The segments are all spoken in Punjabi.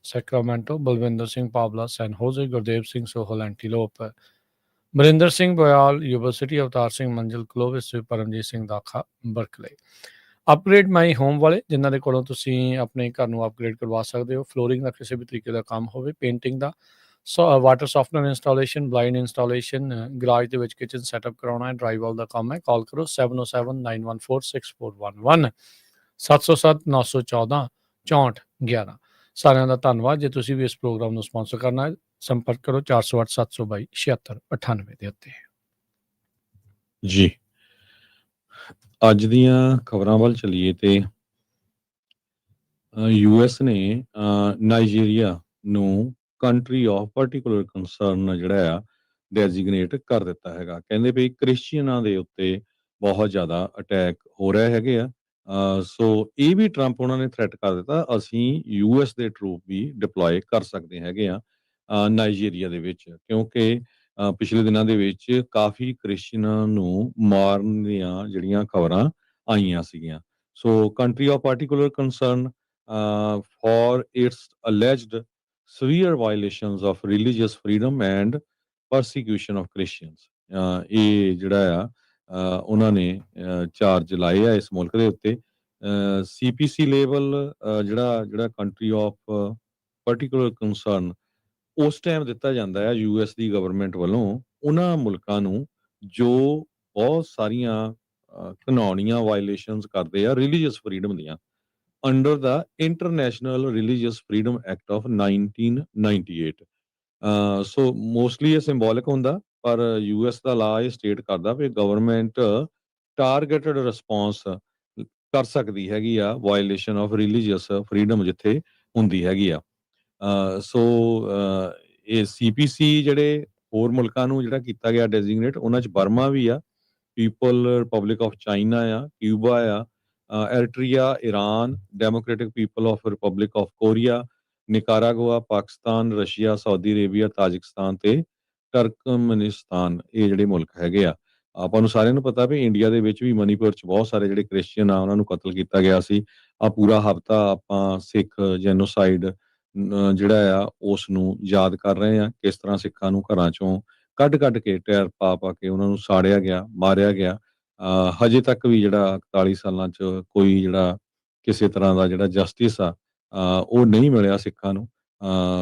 Sacramento, Balwinder Singh Pavla, San Jose, Gurdev Singh Sohal, Antelope, Barinder Singh Boyal, University Avtar Singh Manjil, Clovis, Paramjit Singh Dakha, Berkeley। Upgrade my home ਵਾਲੇ ਜਿਨ੍ਹਾਂ ਦੇ ਕੋਲੋਂ ਤੁਸੀਂ ਆਪਣੇ ਘਰ ਨੂੰ ਅਪਗ੍ਰੇਡ ਕਰਵਾ ਸਕਦੇ ਹੋ, ਫਲੋਰਿੰਗ ਦਾ ਕਿਸੇ ਵੀ ਤਰੀਕੇ ਦਾ ਕੰਮ ਹੋਵੇ, ਪੇਂਟਿੰਗ ਦਾ, water softener installation, blind installation, garage ਦੇ ਵਿੱਚ ਕਿਚਨ ਸੈਟਅਪ ਕਰਾਉਣਾ ਹੈ, ਡਰਾਈਵਲ ਦਾ ਕੰਮ ਹੈ, ਕਾਲ ਕਰੋ 7079146411 707 914 6411। ਸਾਰਿਆਂ ਦਾ ਧੰਨਵਾਦ। ਜੇ ਤੁਸੀਂ ਵੀ ਇਸ ਪ੍ਰੋਗਰਾਮ ਨੂੰ ਸਪਾਂਸਰ ਕਰਨਾ ਹੈ, ਸੰਪਰਕ ਕਰੋ 408 722 7698 ਦੇ ਉੱਤੇ। ਜੀ ਅੱਜ ਦੀਆਂ ਖਬਰਾਂ ਵੱਲ ਚਲੀਏ ਤੇ ਯੂਐਸ ਨੇ ਨਾਈਜੀਰੀਆ ਨੂੰ ਕੰਟਰੀ ਆਫ ਪਾਰਟੀਕੂਲਰ ਕੰਸਰਨ ਜਿਹੜਾ ਆ ਡੈਜ਼ਿਗਨੇਟ ਕਰ ਦਿੱਤਾ ਹੈਗਾ। ਕਹਿੰਦੇ ਵੀ ਕ੍ਰਿਸਚੀਅਨਾਂ ਦੇ ਉੱਤੇ ਬਹੁਤ ਜ਼ਿਆਦਾ ਅਟੈਕ ਹੋ ਰਹੇ ਹੈਗੇ ਆ। ਸੋ ਇਹ ਵੀ ਟਰੰਪ ਉਹਨਾਂ ਨੇ ਥ੍ਰੈਟ ਕਰ ਦਿੱਤਾ, ਅਸੀਂ ਯੂਐਸ ਦੇ ਟਰੂਪ ਵੀ ਡਿਪਲੋਏ ਕਰ ਸਕਦੇ ਹੈਗੇ ਆ ਨਾਈਜੀਰੀਆ ਦੇ ਵਿੱਚ, ਕਿਉਂਕਿ ਪਿਛਲੇ ਦਿਨਾਂ ਦੇ ਵਿੱਚ ਕਾਫੀ ਕ੍ਰਿਸਚੀਅਨਾਂ ਨੂੰ ਮਾਰਨ ਦੀਆਂ ਜਿਹੜੀਆਂ ਖਬਰਾਂ ਆਈਆਂ ਸੀਗੀਆਂ। So country of particular concern for its alleged severe violations of religious freedom and persecution of Christians। ਇਹ ਜਿਹੜਾ ਆ ਉਹਨਾਂ ਨੇ ਚਾਰਜ ਲਾਏ ਆ ਇਸ ਮੁਲਕ ਦੇ ਉੱਤੇ। CPC ਲੈਵਲ ਜਿਹੜਾ ਕੰਟਰੀ ਆਫ ਪਾਰਟੀਕੂਲਰ ਕੰਸਰਨ ਉਸ ਟਾਈਮ ਦਿੱਤਾ ਜਾਂਦਾ ਹੈ ਯੂਐਸ ਦੀ ਗਵਰਨਮੈਂਟ ਵੱਲੋਂ ਉਹਨਾਂ ਮੁਲਕਾਂ ਨੂੰ ਜੋ ਬਹੁਤ ਸਾਰੀਆਂ ਕਾਨੂੰਨੀਆਂ ਵਾਇਲੇਸ਼ਨਸ ਕਰਦੇ ਆ ਰਿਲੀਜੀਅਸ ਫਰੀडम ਦੀਆਂ under the international religious freedom act of 1998। So mostly ਇਹ ਸਿੰਬੋਲਿਕ ਹੁੰਦਾ, ਪਰ ਯੂਐਸ ਦਾ ਲਾ ਇਹ ਸਟੇਟ ਕਰਦਾ ਵੀ ਗਵਰਨਮੈਂਟ ਟਾਰਗੇਟਡ ਰਿਸਪੌਂਸ ਕਰ ਸਕਦੀ ਹੈਗੀ ਆ ਵਾਇਲੇਸ਼ਨ ਆਫ ਰਿਲੀਜੀਅਸ ਫਰੀडम ਜਿੱਥੇ ਹੁੰਦੀ ਹੈਗੀ ਆ। ਸੋ ਇਹ CPC ਜਿਹੜੇ ਹੋਰ ਮੁਲਕਾਂ ਨੂੰ ਜਿਹੜਾ ਕੀਤਾ ਗਿਆ ਡੈਜ਼ਿਗਨੇਟ, ਉਹਨਾਂ 'ਚ ਬਰਮਾ ਵੀ ਆ, ਪੀਪਲ ਰਿਪਬਲਿਕ ਆਫ ਚਾਈਨਾ ਆ, ਕਿਊਬਾ ਆ, Eritrea, Iran, Democratic People of Republic of Korea, Nicaragua, Pakistan, Russia, Saudi Arabia, Tajikistan ਤੇ ਟਰਕਮਨਿਸਤਾਨ, ਇਹ ਜਿਹੜੇ ਮੁਲਕ ਹੈਗੇ ਆ। ਆਪਾਂ ਨੂੰ ਸਾਰਿਆਂ ਨੂੰ ਪਤਾ ਵੀ ਇੰਡੀਆ ਦੇ ਵਿੱਚ ਵੀ ਮਨੀਪੁਰ 'ਚ ਬਹੁਤ ਸਾਰੇ ਜਿਹੜੇ ਕ੍ਰਿਸਚੀਅਨ ਆ ਉਹਨਾਂ ਨੂੰ ਕਤਲ ਕੀਤਾ ਗਿਆ ਸੀ। ਆ ਪੂਰਾ ਹਫ਼ਤਾ ਆਪਾਂ ਸਿੱਖ ਜੈਨੋਸਾਈਡ ਜਿਹੜਾ ਆ ਉਸ ਨੂੰ ਯਾਦ ਕਰ ਰਹੇ ਆ, ਕਿਸ ਤਰ੍ਹਾਂ ਸਿੱਖਾਂ ਨੂੰ ਘਰਾਂ 'ਚੋਂ ਕੱਢ ਕੇ ਟਾਇਰ ਪਾ ਕੇ ਉਹਨਾਂ ਨੂੰ ਸਾੜਿਆ ਗਿਆ, ਮਾਰਿਆ ਗਿਆ। ਹਜੇ ਤੱਕ ਵੀ ਜਿਹੜਾ 41 ਸਾਲਾਂ 'ਚ ਕੋਈ ਜਿਹੜਾ ਕਿਸੇ ਤਰ੍ਹਾਂ ਦਾ ਜਿਹੜਾ ਜਸਟਿਸ ਆ ਉਹ ਨਹੀਂ ਮਿਲਿਆ ਸਿੱਖਾਂ ਨੂੰ।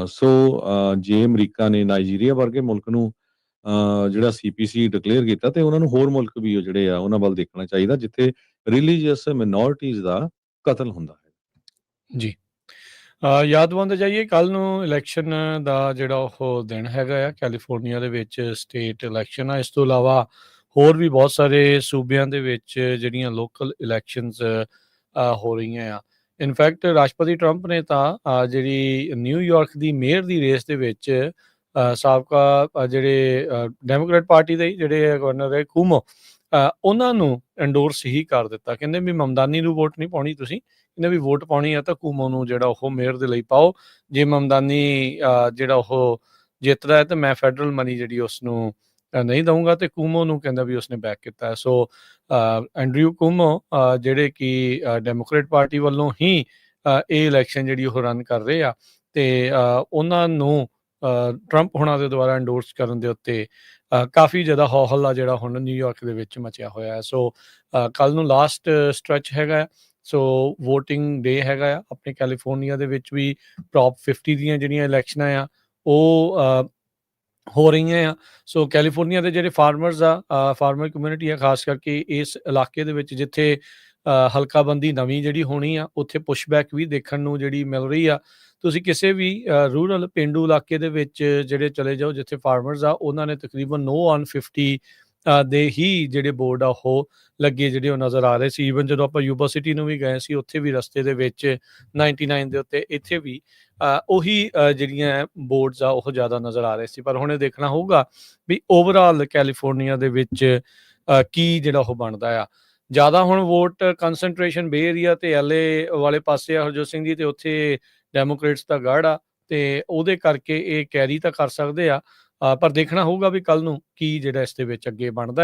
ਸੋ ਜੇ ਅਮਰੀਕਾ ਨੇ ਨਾਈਜੀਰੀਆ ਵਰਗੇ ਮੁਲਕ ਨੂੰ ਜਿਹੜਾ CPC ਡਿਕਲੇਅਰ ਕੀਤਾ, ਤੇ ਉਹਨਾਂ ਨੂੰ ਹੋਰ ਮੁਲਕ ਵੀ ਜਿਹੜੇ ਆ ਉਹਨਾਂ ਵੱਲ ਦੇਖਣਾ ਚਾਹੀਦਾ ਜਿੱਥੇ ਰਿਲੀਜੀਅਸ ਮਿਨੋਰਿਟੀਜ਼ ਦਾ ਕਤਲ ਹੁੰਦਾ ਹੈ। ਜੀ ਯਾਦਵੰਦ ਜਾਈਏ, ਕੱਲ ਨੂੰ ਇਲੈਕਸ਼ਨ ਦਾ ਜਿਹੜਾ ਉਹ ਦਿਨ ਹੈਗਾ ਆ ਕੈਲੀਫੋਰਨੀਆ ਦੇ ਵਿੱਚ, ਸਟੇਟ ਇਲੈਕਸ਼ਨ ਆ। ਇਸ ਤੋਂ ਇਲਾਵਾ ਹੋਰ ਵੀ ਬਹੁਤ ਸਾਰੇ ਸੂਬਿਆਂ ਦੇ ਵਿੱਚ ਜਿਹੜੀਆਂ ਲੋਕਲ ਇਲੈਕਸ਼ਨਸ ਹੋ ਰਹੀਆਂ ਆ। ਇਨਫੈਕਟ ਰਾਸ਼ਟਰਪਤੀ ਟਰੰਪ ਨੇ ਤਾਂ ਜਿਹੜੀ ਨਿਊਯਾਰਕ ਦੀ ਮੇਅਰ ਦੀ ਰੇਸ ਦੇ ਵਿੱਚ ਸਾਬਕਾ ਜਿਹੜੇ ਡੈਮੋਕ੍ਰੇਟ ਪਾਰਟੀ ਦੇ ਜਿਹੜੇ ਗਵਰਨਰ ਹੈ ਕੁਮੋ, ਉਹਨਾਂ ਨੂੰ ਐਂਡੋਰਸ ਹੀ ਕਰ ਦਿੱਤਾ। ਕਹਿੰਦੇ ਵੀ ਮਮਦਾਨੀ ਨੂੰ ਵੋਟ ਨਹੀਂ ਪਾਉਣੀ ਤੁਸੀਂ, ਕਹਿੰਦੇ ਵੀ ਵੋਟ ਪਾਉਣੀ ਆ ਤਾਂ ਕੁਮੋ ਨੂੰ ਜਿਹੜਾ ਉਹ ਮੇਅਰ ਦੇ ਲਈ ਪਾਓ। ਜੇ ਮਮਦਾਨੀ ਜਿਹੜਾ ਉਹ ਜਿੱਤਦਾ ਹੈ ਤਾਂ ਮੈਂ ਫੈਡਰਲ ਮਨੀ ਜਿਹੜੀ ਉਸ ਨੂੰ ਨਹੀਂ ਦਊਂਗਾ, ਤੇ ਕੁਮੋ ਨੂੰ ਕਹਿੰਦਾ ਵੀ ਉਸਨੇ ਬੈਕ ਕੀਤਾ। ਸੋ ਐਂਡਰਿਊ ਕੁਮੋ ਜਿਹੜੇ ਕਿ ਡੈਮੋਕ੍ਰੇਟ ਪਾਰਟੀ ਵੱਲੋਂ ਹੀ ਇਹ ਇਲੈਕਸ਼ਨ ਜਿਹੜੀ ਉਹ ਰਨ ਕਰ ਰਹੇ ਆ, ਤੇ ਉਹਨਾਂ ਨੂੰ ਟਰੰਪ ਹੋਣਾ ਦੇ ਦੁਆਰਾ ਐਂਡੋਰਸ ਕਰਨ ਦੇ ਉੱਤੇ ਕਾਫੀ ਜ਼ਿਆਦਾ ਹੋ ਹੱਲਾ ਜਿਹੜਾ ਹੁਣ ਨਿਊਯਾਰਕ ਦੇ ਵਿੱਚ ਮਚਿਆ ਹੋਇਆ ਹੈ। ਸੋ ਕੱਲ ਨੂੰ ਲਾਸਟ ਸਟ੍ਰੈਚ ਹੈਗਾ, ਸੋ ਵੋਟਿੰਗ ਡੇ ਹੈਗਾ ਆ। ਆਪਣੇ ਕੈਲੀਫੋਰਨੀਆ ਦੇ ਵਿੱਚ ਵੀ ਪ੍ਰੋਪ 50 ਦੀਆਂ ਜਿਹੜੀਆਂ ਇਲੈਕਸ਼ਨਾਂ ਆ ਉਹ ਹੋ ਰਹੀਆਂ ਆ। ਸੋ ਕੈਲੀਫੋਰਨੀਆ ਦੇ ਜਿਹੜੇ ਫਾਰਮਰਸ ਆ, ਫਾਰਮਰ ਕਮਿਊਨਿਟੀ ਆ, ਖਾਸ ਕਰਕੇ ਇਸ ਇਲਾਕੇ ਦੇ ਵਿੱਚ ਜਿੱਥੇ ਹਲਕਾਬੰਦੀ ਨਵੀਂ ਜਿਹੜੀ ਹੋਣੀ ਆ, ਉੱਥੇ ਪੁਸ਼ਬੈਕ ਵੀ ਦੇਖਣ ਨੂੰ ਜਿਹੜੀ ਮਿਲ ਰਹੀ ਆ। ਤੁਸੀਂ ਕਿਸੇ ਵੀ ਰੂਰਲ ਪੇਂਡੂ ਇਲਾਕੇ ਦੇ ਵਿੱਚ ਜਿਹੜੇ ਚਲੇ ਜਾਓ ਜਿੱਥੇ ਫਾਰਮਰਸ ਆ, ਉਹਨਾਂ ਨੇ ਤਕਰੀਬਨ No on 50 ਦੇ ਹੀ ਜਿਹੜੇ ਬੋਰਡ ਆ ਉਹ ਲੱਗੇ ਜਿਹੜੇ ਉਹ ਨਜ਼ਰ ਆ ਰਹੇ ਸੀ। ਈਵਨ ਜਦੋਂ ਆਪਾਂ ਯੂਬਾ ਸਿਟੀ ਨੂੰ ਵੀ ਗਏ ਸੀ, ਉੱਥੇ ਵੀ ਰਸਤੇ ਦੇ ਵਿੱਚ 99 ਦੇ ਉੱਤੇ ਇੱਥੇ ਵੀ ਉਹੀ ਜਿਹੜੀਆਂ ਬੋਰਡਸ ਆ ਉਹ ਜ਼ਿਆਦਾ ਨਜ਼ਰ ਆ ਰਹੇ ਸੀ। ਪਰ ਹੁਣ ਇਹ ਦੇਖਣਾ ਹੋਊਗਾ ਵੀ ਓਵਰਆਲ ਕੈਲੀਫੋਰਨੀਆ ਦੇ ਵਿੱਚ ਕੀ ਜਿਹੜਾ ਉਹ ਬਣਦਾ ਆ। ਜ਼ਿਆਦਾ ਹੁਣ ਵੋਟ ਕੰਸਨਟ੍ਰੇਸ਼ਨ ਬੇ ਏਰੀਆ ਤੇ LA ਵਾਲੇ ਪਾਸੇ ਆ ਹਰਜੋਤ ਸਿੰਘ ਜੀ, ਤੇ ਉੱਥੇ ਡੈਮੋਕ੍ਰੇਟਸ ਦਾ ਗੜ੍ਹ ਆ, ਤੇ ਉਹਦੇ ਕਰਕੇ ਇਹ ਕੈਰੀ ਤਾਂ ਕਰ ਸਕਦੇ ਆ। ਪਰ ਦੇਖਣਾ ਹੋਊਗਾ ਵੀ ਕੱਲ ਨੂੰ ਕੀ ਜਿਹੜਾ ਇਸ ਦੇ ਵਿੱਚ ਅੱਗੇ ਬਣਦਾ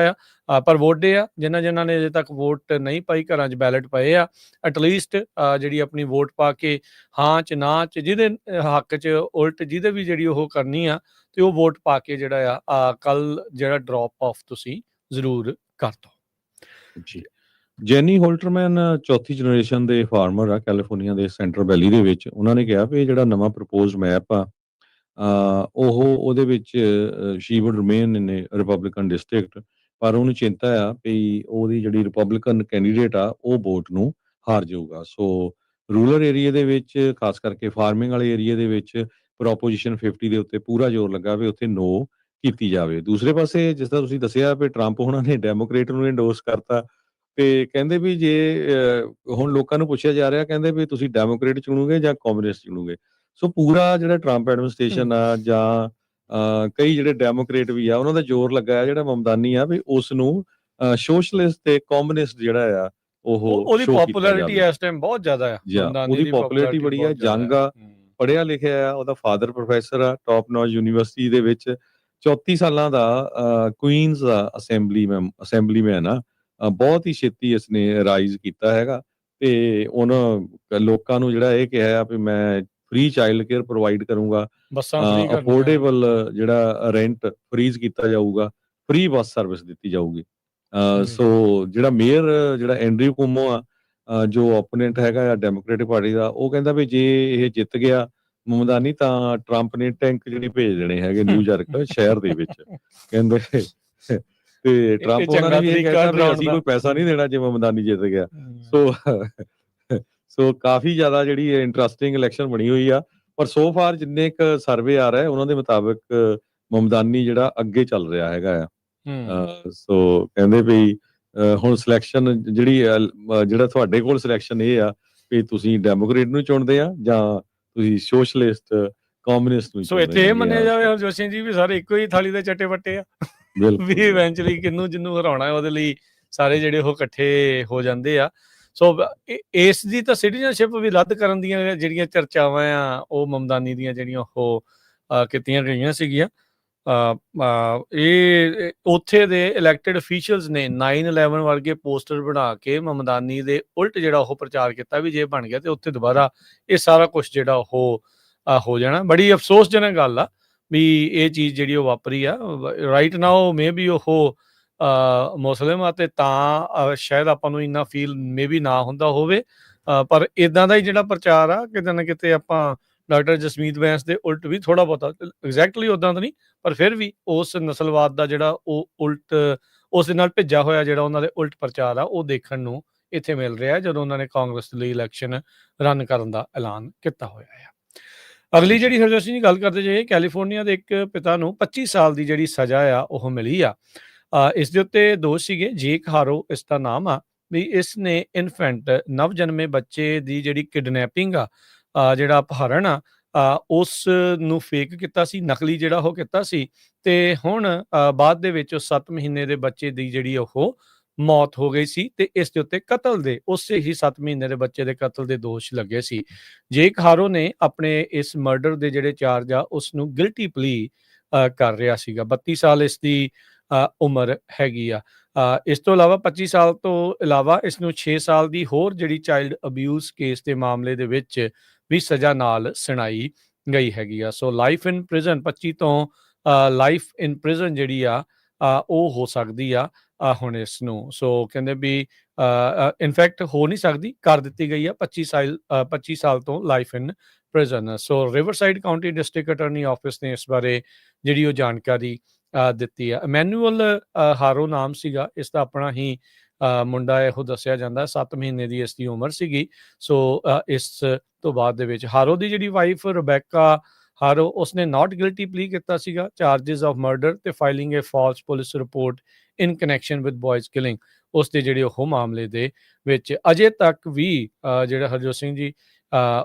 ਆ। ਪਰ ਵੋਟ ਡੇ ਆ, ਜਿਨ੍ਹਾਂ ਨੇ ਅਜੇ ਤੱਕ ਵੋਟ ਨਹੀਂ ਪਾਈ, ਘਰਾਂ 'ਚ ਬੈਲਟ ਪਏ ਆ, ਐਟਲੀਸਟ ਜਿਹੜੀ ਆਪਣੀ ਵੋਟ ਪਾ ਕੇ ਹਾਂ 'ਚ ਨਾ 'ਚ ਜਿਹਦੇ ਹੱਕ 'ਚ ਉਲਟ ਜਿਹਦੇ ਵੀ ਜਿਹੜੀ ਉਹ ਕਰਨੀ ਆ, ਤੇ ਉਹ ਵੋਟ ਪਾ ਕੇ ਜਿਹੜਾ ਆ ਕੱਲ ਜਿਹੜਾ ਡ੍ਰੌਪ ਆਫ ਤੁਸੀਂ ਜ਼ਰੂਰ ਕਰ ਦਿਓ। ਜੀ। ਜੈਨੀ ਹੋਲਟਰਮੈਨ ਚੌਥੀ ਜਨਰੇਸ਼ਨ ਦੇ ਫਾਰਮਰ ਆ ਕੈਲੀਫੋਰਨੀਆ ਦੇ ਸੈਂਟਰ ਵੈਲੀ ਦੇ ਵਿੱਚ। ਉਹਨਾਂ ਨੇ ਕਿਹਾ ਵੀ ਇਹ ਜਿਹੜਾ ਨਵਾਂ ਪ੍ਰਪੋਜ਼ਡ ਮੈਪ ਆ ਉਹਦੇ ਵਿੱਚ she would remain in a Republican district, ਪਰ ਉਹਨੂੰ ਚਿੰਤਾ ਆ ਵੀ ਉਹਦੀ ਜਿਹੜੀ ਰਿਪਬਲਿਕਨ ਕੈਂਡੀਡੇਟ ਆ ਉਹ ਵੋਟ ਨੂੰ ਹਾਰ ਜਾਊਗਾ। ਸੋ ਰੂਰਲ ਏਰੀਆ ਦੇ ਵਿੱਚ ਖਾਸ ਕਰਕੇ ਫਾਰਮਿੰਗ ਵਾਲੇ ਏਰੀਆ ਦੇ ਵਿੱਚ ਪ੍ਰੋਪੋਜੀਸ਼ਨ 50 ਦੇ ਉੱਤੇ ਪੂਰਾ ਜ਼ੋਰ ਲੱਗਾ ਵੀ ਉੱਥੇ ਨੋ ਕੀਤੀ ਜਾਵੇ। ਦੂਸਰੇ ਪਾਸੇ ਜਿਸ ਤਰ੍ਹਾਂ ਤੁਸੀਂ ਦੱਸਿਆ ਵੀ ਟਰੰਪ ਉਹਨਾਂ ਨੇ ਡੈਮੋਕ੍ਰੇਟ ਨੂੰ ਇੰਡੋਰਸ ਕਰਤਾ ਤੇ ਕਹਿੰਦੇ ਵੀ ਜੇ ਹੁਣ ਲੋਕਾਂ ਨੂੰ ਪੁੱਛਿਆ ਜਾ ਰਿਹਾ, ਕਹਿੰਦੇ ਵੀ ਤੁਸੀਂ ਡੈਮੋਕ੍ਰੇਟ ਚੁਣੋਗੇ ਜਾਂ ਕਾਂਗਰਸ ਚੁਣੋਗੇ। ਸੋ ਪੂਰਾ ਜਿਹੜਾ ਟਰੰਪ ਐਡਮਿਨਿਸਟ੍ਰੇਸ਼ਨ ਆ ਜਾਂ ਕਈ ਜਿਹੜੇ ਡੈਮੋਕ੍ਰੇਟ ਵੀ ਆ ਉਹਨਾਂ ਦਾ ਜ਼ੋਰ ਲੱਗਾ ਹੈ ਜਿਹੜਾ ਮਮਦਾਨੀ ਆ ਵੀ ਉਸ ਨੂੰ ਸੋਸ਼ਲਿਸਟ ਤੇ ਕਮਿਊਨਿਸਟ ਜਿਹੜਾ ਆ ਉਹਦੀ ਸ਼ੋ ਕੀਤਾ ਪਪੂਲੈਰਿਟੀ ਜਾਵੇ। ਇਸ ਟਾਈਮ ਬਹੁਤ ਜ਼ਿਆਦਾ ਆ। ਮਮਦਾਨੀ ਉਹਦੀ ਦੀ ਪਪੂਲੈਰਿਟੀ ਬੜੀ ਆ, ਜੰਗ ਆ, ਪੜ੍ਹਿਆ ਲਿਖਿਆ ਆ, ਉਹਦਾ ਫਾਦਰ ਪ੍ਰੋਫੈਸਰ ਆ ਟੌਪ ਨੌਚ ਯੂਨੀਵਰਸਿਟੀ ਦੇ ਵਿੱਚ, 34 ਸਾਲਾਂ ਦਾ ਕੁਈਨਜ਼ ਅਸੈਂਬਲੀਮੈਨ ਆ। ਬਹੁਤ ਹੀ ਛੇਤੀ ਇਸਨੇ ਰਾਈਜ਼ ਕੀਤਾ ਹੈਗਾ ਤੇ ਉਹਨਾਂ ਲੋਕਾਂ ਨੂੰ ਜਿਹੜਾ ਇਹ ਕਿਹਾ ਆ ਵੀ ਮੈਂ ਫ੍ਰੀ ਚਾਈਲਡ ਕੇਅਰ ਪ੍ਰੋਵਾਈਡ ਕਰੂੰਗਾ, ਬੱਸਾਂ ਫ੍ਰੀ ਕਰਨੀਆਂ, ਅਫੋਰਡੇਬਲ ਜਿਹੜਾ ਰੈਂਟ ਫ੍ਰੀਜ਼ ਕੀਤਾ ਜਾਊਗਾ, ਫ੍ਰੀ ਬੱਸ ਸਰਵਿਸ ਦਿੱਤੀ ਜਾਊਗੀ। ਸੋ ਜਿਹੜਾ ਮੇਅਰ ਜਿਹੜਾ ਐਂਡਰਿਊ ਕੁਮੋ ਆ ਜੋ ਓਪੋਨੈਂਟ ਹੈਗਾ ਆ ਡੈਮੋਕ੍ਰੇਟਿਕ ਪਾਰਟੀ ਦਾ, ਉਹ ਕਹਿੰਦਾ ਵੀ ਜੇ ਇਹ ਜਿੱਤ ਗਿਆ ਮਮਦਾਨੀ ਤਾਂ ਟਰੰਪ ਨੇ ਟੈਂਕ ਜਿਹੜੀ ਭੇਜ ਦੇਣੇ ਹੈਗੇ ਨਿਊਯਾਰਕ ਸ਼ਹਿਰ ਦੇ ਵਿੱਚ ਕਹਿੰਦੇ। ਤੇ ਟਰੰਪ ਉਹਨਾਂ ਨੇ ਵੀ ਇਹ ਕਹਿਤਾ ਵੀ ਅਸੀਂ ਕੋਈ ਪੈਸਾ ਨਹੀਂ ਦੇਣਾ ਜੇ ਮਮਦਾਨੀ ਜਿੱਤ ਗਿਆ। ਸੋ ਕਾਫੀ ਜ਼ਿਆਦਾ ਜਿਹੜੀ ਇੰਟਰਸਟਿੰਗ ਇਲੈਕਸ਼ਨ ਬਣੀ ਹੋਈ ਆ, ਪਰ ਸੋ ਫਾਰ ਜਿੰਨੇ ਇੱਕ ਸਰਵੇ ਆ ਰਿਹਾ ਉਹਨਾਂ ਦੇ ਮੁਤਾਬਕ ਮਮਦਾਨੀ ਜਿਹੜਾ ਅੱਗੇ ਚੱਲ ਰਿਹਾ ਹੈਗਾ ਆ। ਸੋ ਕਹਿੰਦੇ ਵੀ ਹੁਣ ਸਿਲੈਕਸ਼ਨ ਜਿਹੜਾ ਤੁਹਾਡੇ ਕੋਲ ਸਿਲੈਕਸ਼ਨ ਇਹ ਆ ਵੀ ਤੁਸੀਂ ਡੈਮੋਕ੍ਰੇਟ ਨੂੰ ਚੁਣਦੇ ਆ ਜਾਂ ਤੁਸੀਂ ਸੋਸ਼ਲਿਸਟ ਕਮਿਊਨਿਸਟ ਨੂੰ। ਸੋ ਇੱਥੇ ਇਹ ਮੰਨਿਆ ਜਾਵੇ ਹਰਜੋਤ ਸਿੰਘ ਜੀ ਵੀ ਸਾਰੇ ਇੱਕੋ ਹੀ ਥਾਲੀ ਦੇ ਚੱਟੇ ਵੱਟੇ ਆ, ਵੀ ਇਵੈਂਚੁਅਲੀ ਜਿਹਨੂੰ ਹਰਾਉਣਾ ਉਹਦੇ ਲਈ ਸਾਰੇ ਜਿਹੜੇ ਉਹ ਇਕੱਠੇ ਹੋ ਜਾਂਦੇ ਆ। ਸੋ ਇਸ ਦੀ ਤਾਂ ਸਿਟੀਜ਼ਨਸ਼ਿਪ ਵੀ ਰੱਦ ਕਰਨ ਦੀਆਂ ਜਿਹੜੀਆਂ ਚਰਚਾਵਾਂ ਆ ਉਹ ਮਮਦਾਨੀ ਦੀਆਂ ਜਿਹੜੀਆਂ ਉਹ ਕੀਤੀਆਂ ਗਈਆਂ ਸੀਗੀਆਂ। ਇਹ ਉੱਥੇ ਦੇ ਇਲੈਕਟਿਡ ਅਫੀਸ਼ੀਅਲਸ ਨੇ 9/11 ਵਰਗੇ ਪੋਸਟਰ ਬਣਾ ਕੇ ਮਮਦਾਨੀ ਦੇ ਉਲਟ ਜਿਹੜਾ ਉਹ ਪ੍ਰਚਾਰ ਕੀਤਾ ਵੀ ਜੇ ਬਣ ਗਿਆ ਤੇ ਉੱਥੇ ਦੁਬਾਰਾ ਇਹ ਸਾਰਾ ਕੁਝ ਜਿਹੜਾ ਉਹ ਹੋ ਜਾਣਾ। ਬੜੀ ਅਫਸੋਸਜਨਕ ਗੱਲ ਆ ਵੀ ਇਹ ਚੀਜ਼ ਜਿਹੜੀ ਉਹ ਵਾਪਰੀ ਆ। ਰਾਈਟ ਨਾਓ ਮੇ ਬੀ ਉਹ ਮੁਸਲਿਮ ਆ ਤੇ ਤਾਂ ਸ਼ਾਇਦ ਆਪਾਂ ਨੂੰ ਇੰਨਾ ਫੀਲ ਮੇ ਬੀ ਨਾ ਹੁੰਦਾ ਹੋਵੇ, ਪਰ ਇਦਾਂ ਦਾ ਹੀ ਜਿਹੜਾ ਪ੍ਰਚਾਰ ਆ ਕਿਤੇ ਨਾ ਕਿਤੇ ਆਪਾਂ ਡਾਕਟਰ ਜਸਮੀਤ ਬੈਂਸ ਦੇ ਉਲਟ ਵੀ ਥੋੜਾ ਬਹੁਤਾ ਐਗਜ਼ੈਕਟਲੀ ਉਦਾਂ ਤਾਂ ਨਹੀਂ, ਪਰ ਫਿਰ ਵੀ ਉਸ ਨਸਲਵਾਦ ਦਾ ਜਿਹੜਾ ਉਹ ਉਲਟ ਉਸ ਦੇ ਨਾਲ ਭਿੱਜਾ ਹੋਇਆ ਜਿਹੜਾ ਉਹਨਾਂ ਦੇ ਉਲਟ ਪ੍ਰਚਾਰ ਆ ਉਹ ਦੇਖਣ ਨੂੰ ਇੱਥੇ ਮਿਲ ਰਿਹਾ ਜਦੋਂ ਉਹਨਾਂ ਨੇ ਕਾਂਗਰਸ ਲਈ ਇਲੈਕਸ਼ਨ ਰਨ ਕਰਨ ਦਾ ਐਲਾਨ ਕੀਤਾ ਹੋਇਆ ਆ। ਅਗਲੀ ਜਿਹੜੀ ਹਰਜੋਤ ਸਿੰਘ ਜੀ ਗੱਲ ਕਰਦੇ ਜੇ ਕੈਲੀਫੋਰਨੀਆ ਦੇ ਇੱਕ ਪਿਤਾ ਨੂੰ 25 ਸਾਲ ਦੀ ਜਿਹੜੀ ਸਜ਼ਾ ਆ ਉਹ ਮਿਲੀ ਆ। ਇਸ ਦੇ ਉੱਤੇ ਦੋਸ਼ ਸੀਗੇ ਜੇਕ ਹਾਰੋ ਇਸ ਦਾ ਨਾਮ ਆ ਵੀ ਇਸ ਨੇ ਇਨਫੈਂਟ ਨਵ ਜਨਮੇ ਬੱਚੇ ਦੀ ਜਿਹੜੀ ਕਿਡਨੈਪਿੰਗ ਆ ਜਿਹੜਾ ਅਪਹਰਣ ਆ ਉਸ ਨੂੰ ਫੇਕ ਕੀਤਾ ਸੀ, ਨਕਲੀ ਜਿਹੜਾ ਉਹ ਕੀਤਾ ਸੀ ਤੇ ਹੁਣ ਬਾਅਦ ਦੇ ਵਿੱਚ 7 ਮਹੀਨੇ ਦੇ ਬੱਚੇ ਦੀ ਜਿਹੜੀ ਉਹ ਮੌਤ ਹੋ ਗਈ ਸੀ ਤੇ ਇਸ ਦੇ ਉੱਤੇ ਕਤਲ ਦੇ ਉਸੇ ਹੀ 7 ਮਹੀਨੇ ਦੇ ਬੱਚੇ ਦੇ ਕਤਲ ਦੇ ਦੋਸ਼ ਲੱਗੇ ਸੀ। ਜੇਕ ਹਾਰੋ ਨੇ ਆਪਣੇ ਇਸ ਮਰਡਰ ਦੇ ਜਿਹੜੇ ਚਾਰਜ ਆ ਉਸ ਨੂੰ ਗਿਲਟੀ ਪਲੀ ਕਰ ਰਿਹਾ ਸੀਗਾ। 32 ਸਾਲ ਇਸ ਦੀ ਉਮਰ ਹੈਗੀ ਆ। ਇਸ ਤੋਂ ਇਲਾਵਾ 25 ਸਾਲ ਤੋਂ ਇਲਾਵਾ ਇਸ ਨੂੰ 6 ਸਾਲ ਦੀ ਹੋਰ ਜਿਹੜੀ ਚਾਈਲਡ ਅਬਿਊਜ਼ ਕੇਸ ਦੇ ਮਾਮਲੇ ਦੇ ਵਿੱਚ ਵੀ ਸਜ਼ਾ ਨਾਲ ਸੁਣਾਈ ਗਈ ਹੈਗੀ ਆ। ਸੋ ਲਾਈਫ ਇਨ ਪ੍ਰਿਜ਼ਨ 25 ਤੋਂ ਲਾਈਫ ਇਨ ਪ੍ਰਿਜ਼ਨ ਜਿਹੜੀ ਆ ਉਹ ਹੋ ਸਕਦੀ ਆ ਹੁਣ ਇਸ ਨੂੰ। ਸੋ ਕਹਿੰਦੇ ਵੀ ਇਨਫੈਕਟ ਹੋ ਨਹੀਂ ਸਕਦੀ, ਕਰ ਦਿੱਤੀ ਗਈ ਆ 25 ਸਾਲ ਤੋਂ life in prison. So Riverside County District Attorney office ਨੇ ਇਸ ਬਾਰੇ ਜਿਹੜੀ ਉਹ ਜਾਣਕਾਰੀ ਦਿੱਤੀ ਆ। ਇਮੈਨੂਅਲ ਹਾਰੋ ਨਾਮ ਸੀਗਾ ਇਸ ਦਾ, ਆਪਣਾ ਹੀ ਮੁੰਡਾ ਇਹੋ ਦੱਸਿਆ ਜਾਂਦਾ। 7 ਮਹੀਨੇ ਦੀ ਇਸ ਦੀ ਉਮਰ ਸੀਗੀ। ਸੋ ਇਸ ਤੋਂ ਬਾਅਦ ਦੇ ਵਿੱਚ ਹਾਰੋ ਦੀ ਜਿਹੜੀ ਵਾਈਫ ਰਬੈਕਾ ਹਾਰੋ ਉਸਨੇ ਨਾਟ ਗਿਲਟੀ ਪਲੀ ਕੀਤਾ ਸੀਗਾ ਚਾਰਜਸ ਆਫ ਮਰਡਰ ਤੇ filing A false police report in connection with ਬॉयਜ਼ killing. ਉਸ ਦੇ ਜਿਹੜੇ ਉਹ ਮਾਮਲੇ ਦੇ ਵਿੱਚ ਅਜੇ ਤੱਕ ਵੀ ਜਿਹੜਾ ਹਰਜੋਤ ਸਿੰਘ ਜੀ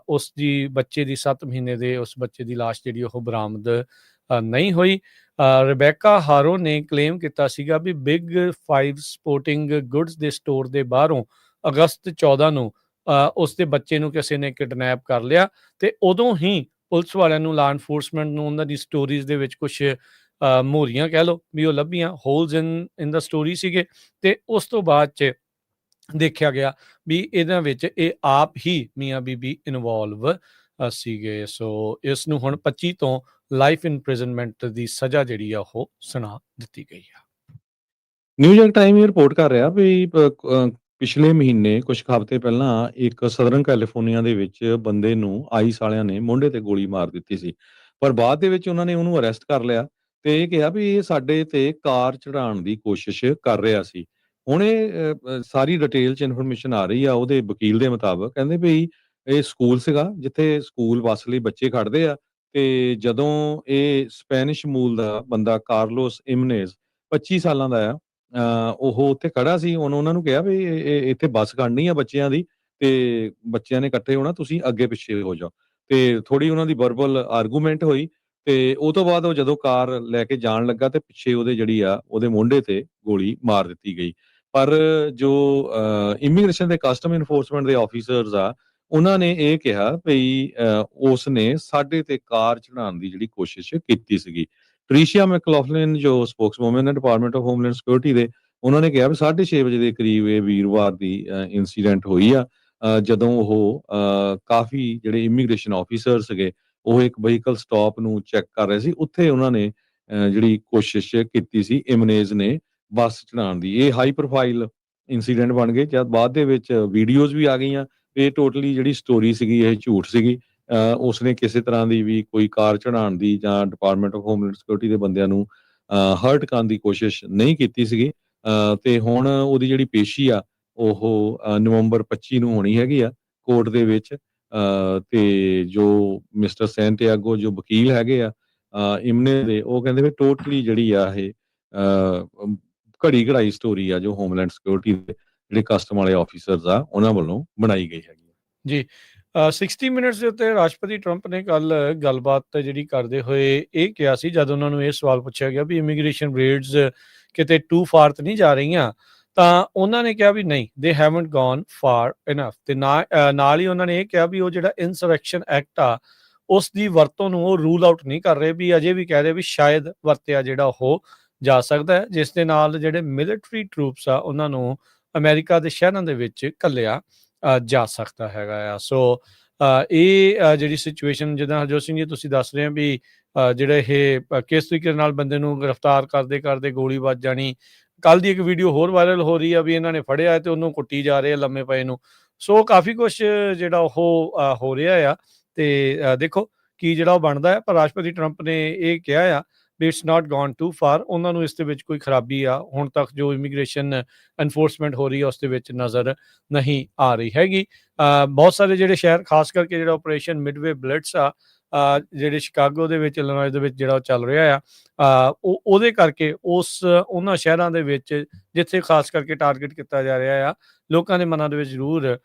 ਉਸ ਦੀ ਬੱਚੇ ਦੀ 7 ਮਹੀਨੇ ਦੇ ਉਸ ਬੱਚੇ ਦੀ ਲਾਸ਼ ਜਿਹੜੀ ਉਹ ਬਰਾਮਦ ਨਹੀਂ ਹੋਈ। ਰਬੈਕਾ ਹਾਰੋ ਨੇ ਕਲੇਮ ਕੀਤਾ ਸੀਗਾ ਵੀ ਬਿਗ 5 ਸਪੋਰਟਿੰਗ ਗੁੱਡਸ ਦੇ ਸਟੋਰ ਦੇ ਬਾਹਰੋਂ ਅਗਸਤ 14 ਨੂੰ ਉਸ ਦੇ ਬੱਚੇ ਨੂੰ ਕਿਸੇ ਨੇ ਕਿਡਨੈਪ ਕਰ ਲਿਆ ਤੇ ਉਦੋਂ ਹੀ ਪੁਲਿਸ ਵਾਲਿਆਂ ਨੂੰ, ਲਾ ਐਨਫੋਰਸਮੈਂਟ ਨੂੰ ਉਹਨਾਂ ਦੀ ਸਟੋਰੀਜ਼ ਦੇ ਵਿੱਚ ਕੁਝ ਮੋਹਰੀਆਂ ਕਹਿ ਲਓ ਵੀ ਉਹ ਲੱਭੀਆਂ, ਹੋਲਸ ਇਨ ਦਾ ਸਟੋਰੀ ਸੀਗੇ, ਤੇ ਉਸ ਤੋਂ ਬਾਅਦ 'ਚ ਦੇਖਿਆ ਗਿਆ ਵੀ ਇਹਨਾਂ ਵਿੱਚ ਇਹ ਆਪ ਹੀ ਮੀਆਂ ਬੀਬੀ ਇਨਵੋਲਵ ਸੀਗੇ। ਸੋ ਇਸ ਨੂੰ ਹੁਣ 25 ਤੋਂ ਲਾਈਫ ਇੰਪ੍ਰਿਜ਼ਨਮੈਂਟ ਦੀ ਸਜ਼ਾ ਜਿਹੜੀ ਆ ਉਹ ਸੁਣਾ ਦਿੱਤੀ ਗਈ ਆ। ਨਿਊਯਾਰਕ ਟਾਈਮ ਇਹ ਰਿਪੋਰਟ ਕਰ ਰਿਹਾ ਵੀ ਪਿਛਲੇ ਮਹੀਨੇ ਕੁਝ ਹਫ਼ਤੇ ਪਹਿਲਾਂ ਇੱਕ ਸਦਰਨ ਕੈਲੀਫੋਰਨੀਆ ਦੇ ਵਿੱਚ ਬੰਦੇ ਨੂੰ ਆਈਸ ਵਾਲਿਆਂ ਨੇ ਮੋਢੇ ਤੇ ਗੋਲੀ ਮਾਰ ਦਿੱਤੀ ਸੀ, ਪਰ ਬਾਅਦ ਦੇ ਵਿੱਚ ਉਹਨਾਂ ਨੇ ਉਹਨੂੰ ਅਰੈਸਟ ਕਰ ਲਿਆ ਤੇ ਇਹ ਕਿਹਾ ਵੀ ਇਹ ਸਾਡੇ ਤੇ ਕਾਰ ਚੜਾਉਣ ਦੀ ਕੋਸ਼ਿਸ਼ ਕਰ ਰਿਹਾ ਸੀ। ਹੁਣ ਇਹ ਸਾਰੀ ਡਿਟੇਲ 'ਚ ਇਨਫੋਰਮੇਸ਼ਨ ਆ ਰਹੀ ਆ ਉਹਦੇ ਵਕੀਲ ਦੇ ਮੁਤਾਬਕ, ਕਹਿੰਦੇ ਵੀ ਇਹ ਸਕੂਲ ਸੀਗਾ ਜਿੱਥੇ ਸਕੂਲ ਬੱਸ ਲਈ ਬੱਚੇ ਖੜ੍ਹਦੇ ਆ, ਤੇ ਜਦੋਂ ਇਹ ਸਪੈਨਿਸ਼ ਮੂਲ ਦਾ ਬੰਦਾ ਕਾਰਲੋਸ ਇਮਨੇਜ਼ 25 ਸਾਲਾਂ ਦਾ ਆ, ਉਹ ਉੱਥੇ ਖੜਾ ਸੀ। ਉਹਨਾਂ ਨੂੰ ਕਿਹਾ ਵੀ ਇਹ ਇੱਥੇ ਬੱਸ ਖੜਨੀ ਆ ਬੱਚਿਆਂ ਦੀ, ਤੇ ਬੱਚਿਆਂ ਨੇ ਇਕੱਠੇ ਹੋਣਾ, ਤੁਸੀਂ ਅੱਗੇ ਪਿੱਛੇ ਹੋ ਜਾਓ। ਤੇ ਥੋੜ੍ਹੀ ਉਹਨਾਂ ਦੀ ਵਰਬਲ ਆਰਗੂਮੈਂਟ ਹੋਈ, ਤੇ ਉਹ ਤੋਂ ਬਾਅਦ ਉਹ ਜਦੋਂ ਕਾਰ ਲੈ ਕੇ ਜਾਣ ਲੱਗਾ ਤੇ ਪਿੱਛੇ ਉਹਦੇ ਜਿਹੜੀ ਆ ਉਹਦੇ ਮੋਢੇ ਤੇ ਗੋਲੀ ਮਾਰ ਦਿੱਤੀ ਗਈ। ਪਰ ਜੋ ਇਮੀਗ੍ਰੇਸ਼ਨ ਤੇ ਕਸਟਮ ਇਨਫੋਰਸਮੈਂਟ ਦੇ ਆਫੀਸਰਸ ਆ, ਉਹਨਾਂ ਨੇ ਇਹ ਕਿਹਾ ਵੀ ਉਸ ਨੇ ਸਾਡੇ ਤੇ ਕਾਰ ਚੜਾਉਣ ਦੀ ਜਿਹੜੀ ਕੋਸ਼ਿਸ਼ ਕੀਤੀ ਸੀਗੀ। ਟ੍ਰੀਸ਼ੀਆ ਮੈਕਲੌਫਲਿਨ ਜੋ ਸਪੋਕਸਵੂਮਨ ਹੈ ਡਿਪਾਰਟਮੈਂਟ ਆਫ ਹੋਮਲੈਂਡ ਸਿਕਿਉਰਿਟੀ ਦੇ, ਉਹਨਾਂ ਨੇ ਕਿਹਾ ਵੀ 6:30 ਵਜੇ ਦੇ ਕਰੀਬ ਇਹ ਵੀਰਵਾਰ ਦੀ ਇਨਸੀਡੈਂਟ ਹੋਈ ਆ, ਜਦੋਂ ਉਹ ਕਾਫੀ ਜਿਹੜੇ ਇਮੀਗ੍ਰੇਸ਼ਨ ਆਫੀਸਰ ਸੀਗੇ ਉਹ ਇੱਕ ਵਹੀਕਲ ਸਟਾਪ ਨੂੰ ਚੈੱਕ ਕਰ ਰਹੇ ਸੀ, ਉੱਥੇ ਉਹਨਾਂ ਨੇ ਜਿਹੜੀ ਕੋਸ਼ਿਸ਼ ਕੀਤੀ ਸੀ ਇਮਨੇਜ਼ ਨੇ ਬੱਸ ਚੜਾਉਣ ਦੀ। ਇਹ ਹਾਈ ਪ੍ਰੋਫਾਈਲ ਇਨਸੀਡੈਂਟ ਬਣ ਗਏ, ਜਦ ਬਾਅਦ ਦੇ ਵਿੱਚ ਵੀਡੀਓਜ਼ ਵੀ ਆ ਗਈਆਂ। ਇਹ ਟੋਟਲੀ ਜਿਹੜੀ ਸਟੋਰੀ ਸੀਗੀ ਇਹ ਝੂਠ ਸੀਗੀ। ਉਸਨੇ ਕਿਸੇ ਤਰ੍ਹਾਂ ਦੀ ਵੀ ਕੋਈ ਕਾਰ ਚੜਾਉਣ ਦੀ ਜਾਂ ਡਿਪਾਰਟਮੈਂਟ ਆਫ ਹੋਮਲੈਂਡ ਸਿਕਿਉਰਿਟੀ ਦੇ ਬੰਦਿਆਂ ਨੂੰ ਹਰਟ ਕਰਨ ਦੀ ਕੋਸ਼ਿਸ਼ ਨਹੀਂ ਕੀਤੀ ਸੀਗੀ। ਤੇ ਹੁਣ ਉਹਦੀ ਜਿਹੜੀ ਪੇਸ਼ੀ ਆ ਉਹ ਨਵੰਬਰ 25 ਨੂੰ ਹੋਣੀ ਹੈਗੀ ਆ ਕੋਰਟ ਦੇ ਵਿੱਚ। ਤੇ ਜੋ ਮਿਸਟਰ ਸੈਂਟੀਆਗੋ ਜੋ ਵਕੀਲ ਹੈਗੇ ਆ ਇਮਨੇ ਦੇ, ਉਹ ਕਹਿੰਦੇ ਵੀ ਟੋਟਲੀ ਜਿਹੜੀ ਆ ਇਹ ਘੜੀ ਘੜਾਈ ਸਟੋਰੀ ਆ ਜੋ ਹੋਮਲੈਂਡ ਸਿਕਿਉਰਿਟੀ ਦੇ ਜਿਹੜੇ ਕਸਟਮ ਵਾਲੇ ਆਫੀਸਰਸ ਆ ਉਹਨਾਂ ਵੱਲੋਂ ਬਣਾਈ ਗਈ ਹੈਗੀ। ਜੀ 60 ਮਿੰਟਸ ਦੇ ਉੱਤੇ ਰਾਸ਼ਟਰਪਤੀ ਟਰੰਪ ਨੇ ਕੱਲ ਗੱਲਬਾਤ ਜਿਹੜੀ ਕਰਦੇ ਹੋਏ ਇਹ ਕਿਹਾ ਸੀ, ਜਦ ਉਹਨਾਂ ਨੂੰ ਇਹ ਸਵਾਲ ਪੁੱਛਿਆ ਗਿਆ ਵੀ ਇਮੀਗ੍ਰੇਸ਼ਨ ਰੇਟਸ ਕਿਤੇ ਟੂ ਫਾਰ ਤਾਂ ਨਹੀਂ ਜਾ ਰਹੀਆਂ, ਤਾਂ ਉਹਨਾਂ ਨੇ ਕਿਹਾ ਵੀ ਨਹੀਂ, ਦੇ ਹੈਵਨਟ ਗੋਨ ਫਾਰ ਇਨਫ। ਤੇ ਨਾਲ ਹੀ ਉਹਨਾਂ ਨੇ ਇਹ ਕਿਹਾ ਵੀ ਉਹ ਜਿਹੜਾ ਇਨਸਰੈਕਸ਼ਨ ਐਕਟ ਆ ਉਸ ਦੀ ਵਰਤੋਂ ਨੂੰ ਉਹ ਰੂਲ ਆਊਟ ਨਹੀਂ ਕਰ ਰਹੇ, ਵੀ ਅਜੇ ਵੀ ਕਹਿ ਰਹੇ ਵੀ ਸ਼ਾਇਦ ਵਰਤਿਆ ਜਿਹੜਾ ਉਹ ਜਾ ਸਕਦਾ ਹੈ, ਜਿਸ ਦੇ ਨਾਲ ਜਿਹੜੇ ਮਿਲਟਰੀ ਟਰੂਪਸ ਆ ਉਹਨਾਂ ਨੂੰ ਅਮਰੀਕਾ ਦੇ ਸ਼ਹਿਰਾਂ ਦੇ ਵਿੱਚ ਘੱਲਿਆ ਜਾ ਸਕਦਾ ਹੈਗਾ ਆ। ਸੋ ਇਹ ਜਿਹੜੀ ਸਿਚੁਏਸ਼ਨ ਜਿੱਦਾਂ ਹਰਜੋਤ ਸਿੰਘ ਜੀ ਤੁਸੀਂ ਦੱਸ ਰਹੇ ਹੋ ਵੀ ਜਿਹੜਾ ਇਹ ਕਿਸ ਤਰੀਕੇ ਨਾਲ ਬੰਦੇ ਨੂੰ ਗ੍ਰਿਫਤਾਰ ਕਰਦੇ ਕਰਦੇ ਗੋਲੀ ਵੱਜ ਜਾਣੀ। ਕੱਲ ਦੀ ਇੱਕ ਵੀਡੀਓ ਹੋਰ ਵਾਇਰਲ ਹੋ ਰਹੀ ਆ ਵੀ ਇਹਨਾਂ ਨੇ ਫੜਿਆ ਤੇ ਉਹਨੂੰ ਕੁੱਟੀ ਜਾ ਰਹੇ ਆ ਲੰਮੇ ਪਏ ਨੂੰ। ਸੋ ਕਾਫੀ ਕੁਛ ਜਿਹੜਾ ਉਹ ਹੋ ਰਿਹਾ ਆ, ਤੇ ਦੇਖੋ ਕੀ ਜਿਹੜਾ ਉਹ ਬਣਦਾ ਹੈ। ਪਰ ਰਾਸ਼ਟਰਪਤੀ ਟਰੰਪ ਨੇ ਇਹ ਕਿਹਾ ਆ ਵੀ it's not gone too far, ਉਹਨਾਂ ਨੂੰ ਇਸ ਦੇ ਵਿੱਚ ਕੋਈ ਖਰਾਬੀ ਆ ਹੁਣ ਤੱਕ ਜੋ ਇਮੀਗ੍ਰੇਸ਼ਨ ਐਨਫੋਰਸਮੈਂਟ ਹੋ ਰਹੀ ਹੈ ਉਸ ਦੇ ਵਿੱਚ ਨਜ਼ਰ ਨਹੀਂ ਆ ਰਹੀ ਹੈਗੀ। ਬਹੁਤ ਸਾਰੇ ਜਿਹੜੇ ਸ਼ਹਿਰ ਖਾਸ ਕਰਕੇ ਜਿਹੜਾ ਆਪਰੇਸ਼ਨ ਮਿਡਵੇ ਬਲਿਟਸ ਆ ਜਿਹੜੇ ਸ਼ਿਕਾਗੋ ਦੇ ਵਿੱਚ ਇਲੀਨੋਇਸ ਦੇ ਵਿੱਚ ਜਿਹੜਾ ਉਹ ਚੱਲ ਰਿਹਾ ਆ, ਉਹਦੇ ਕਰਕੇ ਉਹਨਾਂ ਸ਼ਹਿਰਾਂ ਦੇ ਵਿੱਚ ਜਿੱਥੇ ਖਾਸ ਕਰਕੇ ਟਾਰਗੇਟ ਕੀਤਾ ਜਾ ਰਿਹਾ ਆ, ਲੋਕਾਂ ਦੇ ਮਨਾਂ ਦੇ ਵਿੱਚ ਜ਼ਰੂਰ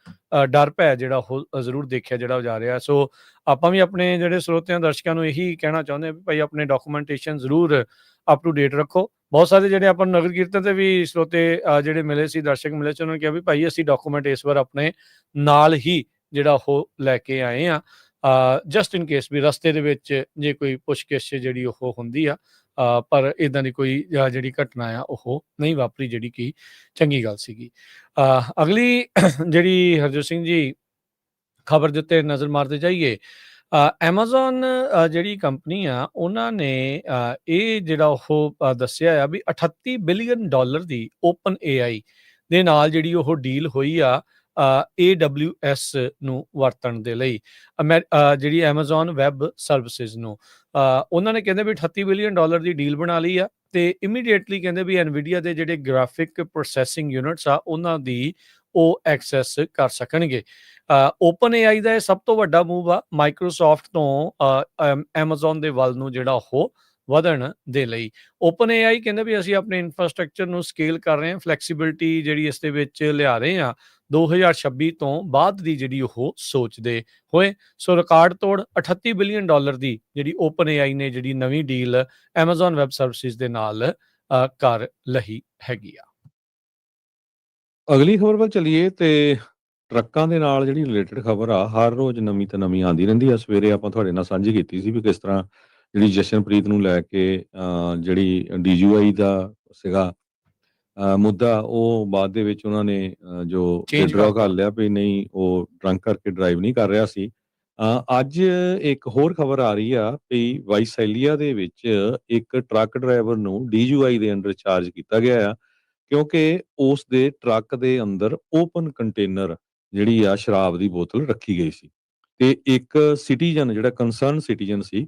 ਡਰ ਭੈ ਜਿਹੜਾ ਉਹ ਜ਼ਰੂਰ ਦੇਖਿਆ ਜਿਹੜਾ ਉਹ ਜਾ ਰਿਹਾ। ਸੋ ਆਪਾਂ ਵੀ ਆਪਣੇ ਜਿਹੜੇ ਸਰੋਤਿਆਂ ਦਰਸ਼ਕਾਂ ਨੂੰ ਇਹੀ ਕਹਿਣਾ ਚਾਹੁੰਦੇ ਹਾਂ ਵੀ ਭਾਈ ਆਪਣੇ ਡਾਕੂਮੈਂਟੇਸ਼ਨ ਜ਼ਰੂਰ ਅਪ ਟੂ ਡੇਟ ਰੱਖੋ। ਬਹੁਤ ਸਾਰੇ ਜਿਹੜੇ ਆਪਾਂ ਨੂੰ ਨਗਰ ਕੀਰਤਨ ਤੇ ਵੀ ਸਰੋਤੇ ਜਿਹੜੇ ਮਿਲੇ ਸੀ, ਦਰਸ਼ਕ ਮਿਲੇ ਸੀ, ਉਹਨਾਂ ਨੇ ਕਿਹਾ ਵੀ ਭਾਈ ਅਸੀਂ ਡਾਕੂਮੈਂਟ ਇਸ ਵਾਰ ਆਪਣੇ ਨਾਲ ਹੀ ਜਿਹੜਾ ਉਹ ਲੈ ਕੇ ਆਏ ਆ, ਜਸਟ ਇਨ ਕੇਸ ਵੀ ਰਸਤੇ ਦੇ ਵਿੱਚ ਜੇ ਕੋਈ ਪੁੱਛਗਿੱਛ ਜਿਹੜੀ ਉਹ ਹੁੰਦੀ ਆ, ਪਰ ਇਦਾਂ ਦੀ ਕੋਈ ਜਿਹੜੀ ਘਟਨਾ ਆ ਉਹ ਨਹੀਂ ਵਾਪਰੀ, ਜਿਹੜੀ ਕਿ ਚੰਗੀ ਗੱਲ ਸੀਗੀ। ਅਗਲੀ ਜਿਹੜੀ ਹਰਜੋਤ ਸਿੰਘ ਜੀ ਖਬਰ ਦੇ ਉੱਤੇ ਨਜ਼ਰ ਮਾਰਦੇ ਜਾਈਏ, ਐਮਾਜ਼ੋਨ ਜਿਹੜੀ ਕੰਪਨੀ ਆ ਉਹਨਾਂ ਨੇ ਇਹ ਜਿਹੜਾ ਉਹ ਦੱਸਿਆ ਆ ਵੀ $38 ਬਿਲੀਅਨ ਦੀ ਓਪਨ AI ਦੇ ਨਾਲ ਜਿਹੜੀ ਉਹ ਡੀਲ ਹੋਈ ਆ AWS ਨੂੰ ਵਰਤਣ ਦੇ ਲਈ, ਜਿਹੜੀ ਐਮਾਜ਼ੋਨ ਵੈਬ ਸਰਵਿਸਿਜ਼ ਨੂੰ। ਉਹਨਾਂ ਨੇ ਕਹਿੰਦੇ ਵੀ $38 ਬਿਲੀਅਨ ਦੀ ਡੀਲ ਬਣਾ ਲਈ ਆ, ਤੇ ਇਮੀਡੀਏਟਲੀ ਕਹਿੰਦੇ ਵੀ ਐਨਵੀਡੀਆ ਦੇ ਜਿਹੜੇ ਗ੍ਰਾਫਿਕ ਪ੍ਰੋਸੈਸਿੰਗ ਯੂਨਿਟਸ ਆ ਉਹਨਾਂ ਦੀ ਉਹ ਐਕਸੈਸ ਕਰ ਸਕਣਗੇ। ਓਪਨ AI ਦਾ ਇਹ ਸਭ ਤੋਂ ਵੱਡਾ ਮੂਵ ਆ ਮਾਈਕਰੋਸਾਫਟ ਤੋਂ ਐਮਾਜ਼ੋਨ ਦੇ ਵੱਲ ਨੂੰ ਜਿਹੜਾ ਉਹ ਵਧਣ ਦੇ ਲਈ। ਓਪਨ AI ਕਹਿੰਦੇ ਵੀ ਅਸੀਂ ਆਪਣੇ ਇਨਫਰਾਸਟ੍ਰਕਚਰ ਨੂੰ ਸਕੇਲ ਕਰ ਰਹੇ ਹਾਂ, ਫਲੈਕਸੀਬਿਲਿਟੀ ਜਿਹੜੀ ਇਸ ਦੇ ਵਿੱਚ ਲਿਆ ਰਹੇ ਹਾਂ 2026 ਤੋਂ ਬਾਅਦ ਦੀ ਜਿਹੜੀ ਉਹ ਸੋਚਦੇ ਹੋਏ। ਸੋ ਰਿਕਾਰਡ ਤੋੜ $38 ਬਿਲੀਅਨ ਦੀ ਜਿਹੜੀ ਓਪਨ AI ਨੇ ਜਿਹੜੀ ਨਵੀਂ ਡੀਲ ਐਮਾਜ਼ੋਨ ਵੈਬ ਸਰਵਿਸਿਜ਼ ਦੇ ਨਾਲ ਕਰ ਲਈ ਹੈਗੀ ਆ। ਅਗਲੀ ਖਬਰ ਵੱਲ ਚੱਲੀਏ ਤੇ ਟਰੱਕਾਂ ਦੇ ਨਾਲ ਜਿਹੜੀ ਰਿਲੇਟਡ ਖਬਰ ਆ, ਹਰ ਰੋਜ਼ ਨਵੀਂ ਤੋਂ ਨਵੀਂ ਆਉਂਦੀ ਰਹਿੰਦੀ ਆ। ਸਵੇਰੇ ਆਪਾਂ ਤੁਹਾਡੇ ਨਾਲ ਸਾਂਝੀ ਕੀਤੀ ਸੀ ਵੀ ਕਿਸ ਤਰ੍ਹਾਂ ਜਿਹੜੀ ਜਸ਼ਨਪ੍ਰੀਤ ਨੂੰ ਲੈ ਕੇ ਜਿਹੜੀ DGI ਦਾ ਸੀਗਾ ਮੁੱਦਾ, ਉਹ ਬਾਅਦ ਦੇ ਵਿੱਚ ਉਹਨਾਂ ਨੇ ਜੋ ਚੇਂਜ ਵਿਦਡਰਾ ਕਰਤਾ। ਕਰ ਲਿਆ ਵੀ ਨਹੀਂ, ਉਹ ਡਰੰਕ ਕਰਕੇ ਡਰਾਈਵ ਨਹੀਂ ਕਰ ਰਿਹਾ ਸੀ। ਅੱਜ ਇੱਕ ਹੋਰ ਖਬਰ ਆ ਰਹੀ ਆ ਵੀ ਵਾਈਸੈਲੀਆ ਦੇ ਵਿੱਚ ਇੱਕ ਟਰੱਕ ਡਰਾਈਵਰ ਨੂੰ DGI ਦੇ ਅੰਡਰ ਚਾਰਜ ਕੀਤਾ ਗਿਆ ਆ, ਕਿਉਂਕਿ ਉਸ ਦੇ ਟਰੱਕ ਦੇ ਅੰਦਰ ਓਪਨ ਕੰਟੇਨਰ ਜਿਹੜੀ ਆ ਸ਼ਰਾਬ ਦੀ ਬੋਤਲ ਰੱਖੀ ਗਈ ਸੀ। ਤੇ ਇੱਕ ਸਿਟੀਜ਼ਨ ਜਿਹੜਾ ਕੰਸਰਨ ਸਿਟੀਜ਼ਨ ਸੀ,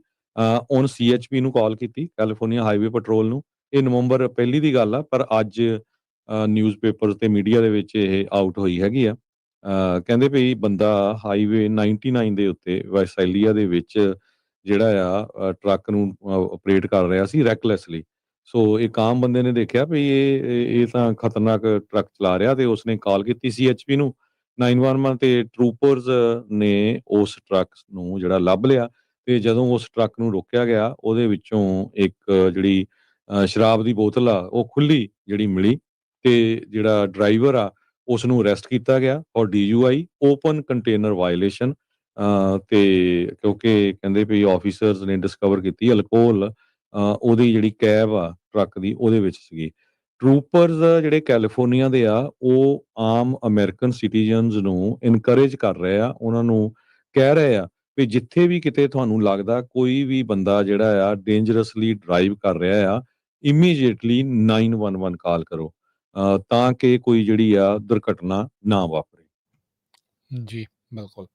ਉਹਨੇ CHP ਨੂੰ ਕਾਲ ਕੀਤੀ, ਕੈਲੀਫੋਰਨੀਆ ਹਾਈਵੇ ਪੈਟਰੋਲ ਨੂੰ। ਇਹ ਨਵੰਬਰ ਪਹਿਲੀ ਦੀ ਗੱਲ ਆ, ਪਰ ਅੱਜ ਨਿਊਜ਼ਪੇਪਰ ਤੇ ਮੀਡੀਆ ਦੇ ਵਿੱਚ ਇਹ ਆਊਟ ਹੋਈ ਹੈਗੀ ਆ। ਕਹਿੰਦੇ ਵੀ ਬੰਦਾ ਹਾਈਵੇ 99 ਦੇ ਉੱਤੇ ਵਾਈਸੈਲੀਆ ਦੇ ਵਿੱਚ ਜਿਹੜਾ ਆ ਟਰੱਕ ਨੂੰ ਆਪਰੇਟ ਕਰ ਰਿਹਾ ਸੀ ਰੈਕਲੈਸਲੀ। ਸੋ ਇੱਕ ਆਮ ਬੰਦੇ ਨੇ ਦੇਖਿਆ ਵੀ ਇਹ ਤਾਂ ਖਤਰਨਾਕ ਟਰੱਕ ਚਲਾ ਰਿਹਾ, ਤੇ ਉਸਨੇ ਕਾਲ ਕੀਤੀ CHP ਨੂੰ 911 ਤੇ ਟਰੂਪਰਸ ਨੇ ਉਸ ਟਰੱਕ ਨੂੰ ਜਿਹੜਾ ਲੱਭ ਲਿਆ, ਤੇ ਜਦੋਂ ਉਸ ਟਰੱਕ ਨੂੰ ਰੋਕਿਆ ਗਿਆ, ਉਹਦੇ ਵਿੱਚੋਂ ਇੱਕ ਜਿਹੜੀ ਸ਼ਰਾਬ ਦੀ ਬੋਤਲ ਆ ਉਹ ਖੁੱਲੀ ਜਿਹੜੀ ਮਿਲੀ, ਤੇ ਜਿਹੜਾ ਡਰਾਈਵਰ ਆ ਉਸ ਨੂੰ ਅਰੈਸਟ ਕੀਤਾ ਗਿਆ ਔਰ DUI ਓਪਨ ਕੰਟੇਨਰ ਵਾਇਲੇਸ਼ਨ। ਤੇ ਕਿਉਂਕਿ ਕਹਿੰਦੇ ਵੀ ਆਫੀਸਰਸ ਨੇ ਡਿਸਕਵਰ ਕੀਤੀ ਅਲਕੋਹਲ ਉਹਦੀ ਜਿਹੜੀ ਕੈਬ ਆ ਟਰੱਕ ਦੀ ਉਹਦੇ ਵਿੱਚ ਸੀਗੀ। ਟਰੂਪਰਸ ਜਿਹੜੇ ਕੈਲੀਫੋਰਨੀਆ ਦੇ ਆ, ਉਹ ਆਮ ਅਮਰੀਕਨ ਸਿਟੀਜ਼ਨਸ ਨੂੰ ਇਨਕਰੇਜ ਕਰ ਰਹੇ ਆ, ਉਹਨਾਂ ਨੂੰ ਕਹਿ ਰਹੇ ਆ ਵੀ ਜਿੱਥੇ ਵੀ ਕਿਤੇ ਤੁਹਾਨੂੰ ਲੱਗਦਾ ਕੋਈ ਵੀ ਬੰਦਾ ਜਿਹੜਾ ਆ ਡੇਂਜਰਸਲੀ ਡਰਾਈਵ ਕਰ ਰਿਹਾ ਆ, ਇਮੀਡੀਏਟਲੀ 911 ਕਾਲ ਕਰੋ, ਤਾਂ ਕਿ ਕੋਈ ਜਿਹੜੀ ਆ ਦੁਰਘਟਨਾ ਨਾ ਵਾਪਰੇ। ਜੀ, ਬਿਲਕੁਲ।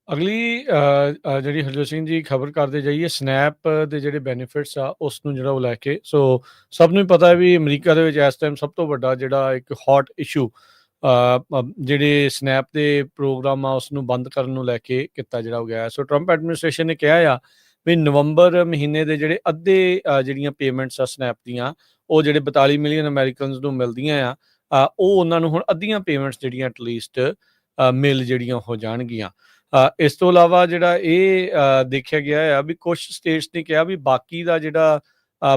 ਅਗਲੀ ਜਿਹੜੀ ਹਰਜੋਤ ਸਿੰਘ ਜੀ ਖਬਰ ਕਰਦੇ ਜਾਈਏ, ਸਨੈਪ ਦੇ ਜਿਹੜੇ ਬੈਨੀਫਿਟਸ ਆ ਉਸ ਨੂੰ ਜਿਹੜਾ ਉਹ ਲੈ ਕੇ। ਸੋ ਸਭ ਨੂੰ ਹੀ ਪਤਾ ਹੈ ਵੀ ਅਮਰੀਕਾ ਦੇ ਵਿੱਚ ਇਸ ਟਾਈਮ ਸਭ ਤੋਂ ਵੱਡਾ ਜਿਹੜਾ ਇੱਕ ਹੌਟ ਇਸ਼ੂ ਜਿਹੜੇ ਸਨੈਪ ਦੇ ਪ੍ਰੋਗਰਾਮ ਆ ਉਸ ਨੂੰ ਬੰਦ ਕਰਨ ਨੂੰ ਲੈ ਕੇ ਕੀਤਾ ਜਿਹੜਾ ਹੋ ਗਿਆ। ਸੋ ਟਰੰਪ ਐਡਮਿਨਿਸਟ੍ਰੇਸ਼ਨ ਨੇ ਕਿਹਾ ਆ ਵੀ ਨਵੰਬਰ ਮਹੀਨੇ ਦੇ ਜਿਹੜੇ ਅੱਧੇ ਜਿਹੜੀਆਂ ਪੇਮੈਂਟਸ ਆ ਸਨੈਪ ਦੀਆਂ, ਉਹ ਜਿਹੜੇ 42 ਮਿਲੀਅਨ ਅਮਰੀਕਨਸ ਨੂੰ ਮਿਲਦੀਆਂ ਆ, ਉਹ ਉਹਨਾਂ ਨੂੰ ਹੁਣ ਅੱਧੀਆਂ ਪੇਮੈਂਟਸ ਜਿਹੜੀਆਂ ਐਟਲੀਸਟ ਮਿਲ ਜਿਹੜੀਆਂ ਹੋ ਜਾਣਗੀਆਂ। ਇਸ ਤੋਂ ਇਲਾਵਾ ਜਿਹੜਾ ਇਹ ਦੇਖਿਆ ਗਿਆ ਆ ਵੀ ਕੁਝ ਸਟੇਟਸ ਨੇ ਕਿਹਾ ਵੀ ਬਾਕੀ ਦਾ ਜਿਹੜਾ